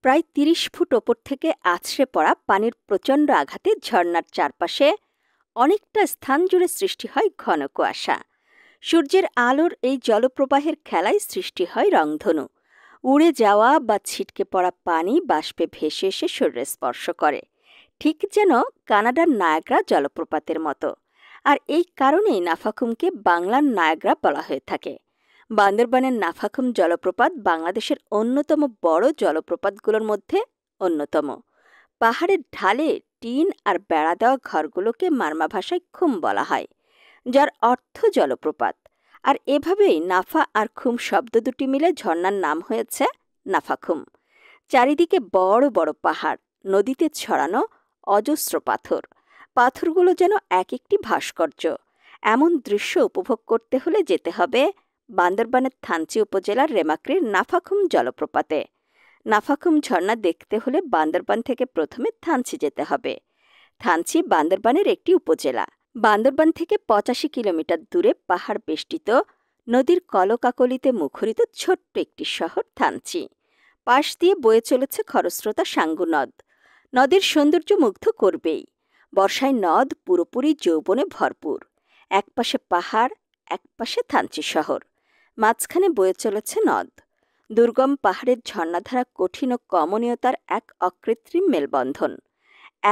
প্রায় ৩০ ফুট ওপর থেকে আছড়ে পড়া পানির প্রচণ্ড আঘাতে ঝর্ণার চারপাশে অনেকটা স্থান জুড়ে সৃষ্টি হয় ঘন কুয়াশা। সূর্যের আলোর এই জলপ্রবাহের খেলায় সৃষ্টি হয় রংধনু। উড়ে যাওয়া বা ছিটকে পড়া পানি বাষ্পে ভেসে এসে শরীরে স্পর্শ করে, ঠিক যেন কানাডার নায়াগ্রা জলপ্রপাতের মতো। আর এই কারণেই নাফাখুমকে বাংলার নায়াগ্রা বলা হয়ে থাকে। বান্দরবানের নাফাখুম জলপ্রপাত বাংলাদেশের অন্যতম বড় জলপ্রপাতগুলোর মধ্যে অন্যতম। পাহাড়ের ঢালে টিন আর বেড়া দেওয়া ঘরগুলোকে মারমা ভাষায় খুম বলা হয়, যার অর্থ জলপ্রপাত। আর এভাবেই নাফা আর খুম শব্দ দুটি মিলে ঝর্ণার নাম হয়েছে নাফাখুম। চারিদিকে বড় বড় পাহাড়, নদীতে ছড়ানো অজস্র পাথর। পাথরগুলো যেন এক একটি ভাস্কর্য। এমন দৃশ্য উপভোগ করতে হলে যেতে হবে বান্দরবানের থানচি উপজেলার রেমাক্রির নাফাখুম জলপ্রপাতে। নাফাখুম ঝর্ণা দেখতে হলে বান্দরবান থেকে প্রথমে থানচি যেতে হবে। থানচি বান্দরবানের একটি উপজেলা। বান্দরবান থেকে ৮৫ কিলোমিটার দূরে পাহাড় বেষ্টিত নদীর কলকাকলিতে মুখরিত ছোট্ট একটি শহর থানচি। পাশ দিয়ে বয়ে চলেছে খরস্রোতা সাঙ্গু নদ। নদীর সৌন্দর্য মুগ্ধ করবেই। বর্ষায় নদ পুরোপুরি যৌবনে ভরপুর। একপাশে পাহাড়, একপাশে থানচি শহর, মাঝখানে বয়ে চলেছে নদ। দুর্গম পাহাড়ের ঝর্ণাধারা কঠিন ও কমনীয়তার এক অকৃত্রিম মেলবন্ধন।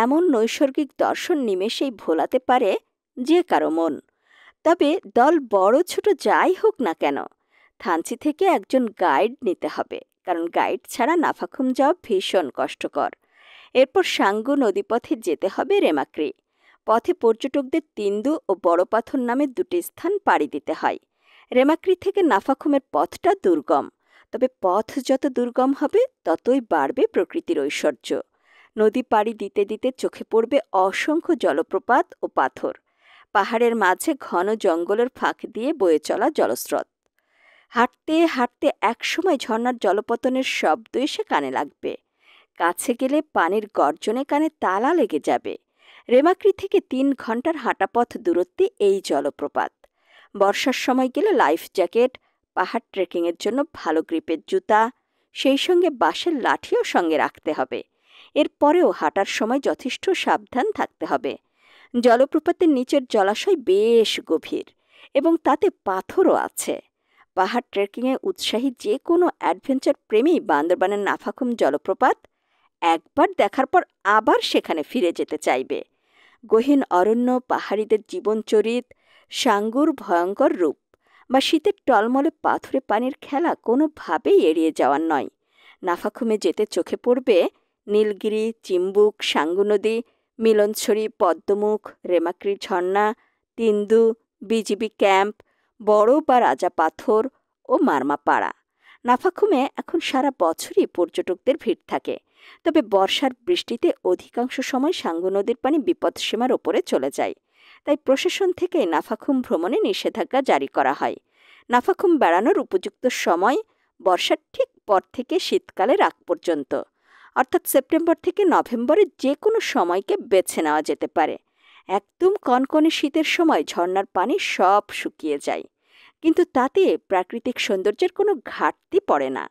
এমন নৈসর্গিক দর্শন নিমেষেই ভোলাতে পারে যে কারো মন। তবে দল বড় ছোট যাই হোক না কেন, থানচি থেকে একজন গাইড নিতে হবে, কারণ গাইড ছাড়া নাফাখুম যাওয়া ভীষণ কষ্টকর। এরপর সাঙ্গু নদীপথে যেতে হবে রেমাক্রি। পথে পর্যটকদের তিন্দু ও বড় পাথর নামে দুটি স্থান পাড়ি দিতে হয়। রেমাক্রি থেকে নাফাখুমের পথটা দুর্গম, তবে পথ যত দুর্গম হবে ততই বাড়বে প্রকৃতির ঐশ্বর্য। নদী পাড়ি দিতে দিতে চোখে পড়বে অসংখ্য জলপ্রপাত ও পাথর। পাহাড়ের মাঝে ঘন জঙ্গলের ফাঁক দিয়ে বয়ে চলা জলস্রোত। হাঁটতে হাঁটতে একসময় ঝর্ণার জলপতনের শব্দ এসে কানে লাগবে। কাছে গেলে পানির গর্জনে কানে তালা লেগে যাবে। রেমাক্রি থেকে ৩ ঘন্টার হাঁটাপথ দূরত্বে এই জলপ্রপাত। বর্ষার সময় গেলে লাইফ জ্যাকেট, পাহাড় ট্রেকিংয়ের জন্য ভালো গ্রিপের জুতা, সেই সঙ্গে বাঁশের লাঠিও সঙ্গে রাখতে হবে। এরপরেও হাঁটার সময় যথেষ্ট সাবধান থাকতে হবে। জলপ্রপাতের নিচের জলাশয় বেশ গভীর এবং তাতে পাথরও আছে। পাহাড় ট্রেকিংয়ে উৎসাহী যে কোনো অ্যাডভেঞ্চার প্রেমী বান্দরবানের নাফাখুম জলপ্রপাত একবার দেখার পর আবার সেখানে ফিরে যেতে চাইবে। গহীন অরণ্য, পাহাড়িদের জীবনচরিত, সাঙ্গুর ভয়ঙ্কর রূপ বা শীতের টলমলে পাথুরে পানির খেলা কোনোভাবেই এড়িয়ে যাওয়ার নয়। নাফাখুমে যেতে চোখে পড়বে নীলগিরি, চিম্বুক, সাঙ্গু নদী, মিলনছড়ি, পদ্মমুখ, রেমাক্রি ঝর্ণা, তিন্দু, বিজিবি ক্যাম্প, বড় বা রাজা পাথর ও মারমাপাড়া। নাফাখুমে এখন সারা বছরই পর্যটকদের ভিড় থাকে, তবে বর্ষার বৃষ্টিতে অধিকাংশ সময় সাঙ্গু নদীর পানি বিপদসীমার ওপরে চলে যায়। তাই প্রশাসন থেকে নাফাখুম ভ্রমণে নিষেধাজ্ঞা জারি করা হয়। নাফাখুম বেড়ানোর উপযুক্ত সময় বর্ষার ঠিক পর থেকে শীতকালের আগ পর্যন্ত, অর্থাৎ সেপ্টেম্বর থেকে নভেম্বরের যে কোনো সময়কে বেছে নেওয়া যেতে পারে। একদম কনকনে শীতের সময় ঝর্ণার পানি সব শুকিয়ে যায়, কিন্তু তাতে প্রাকৃতিক সৌন্দর্যের কোনো ঘাটতি পড়ে না।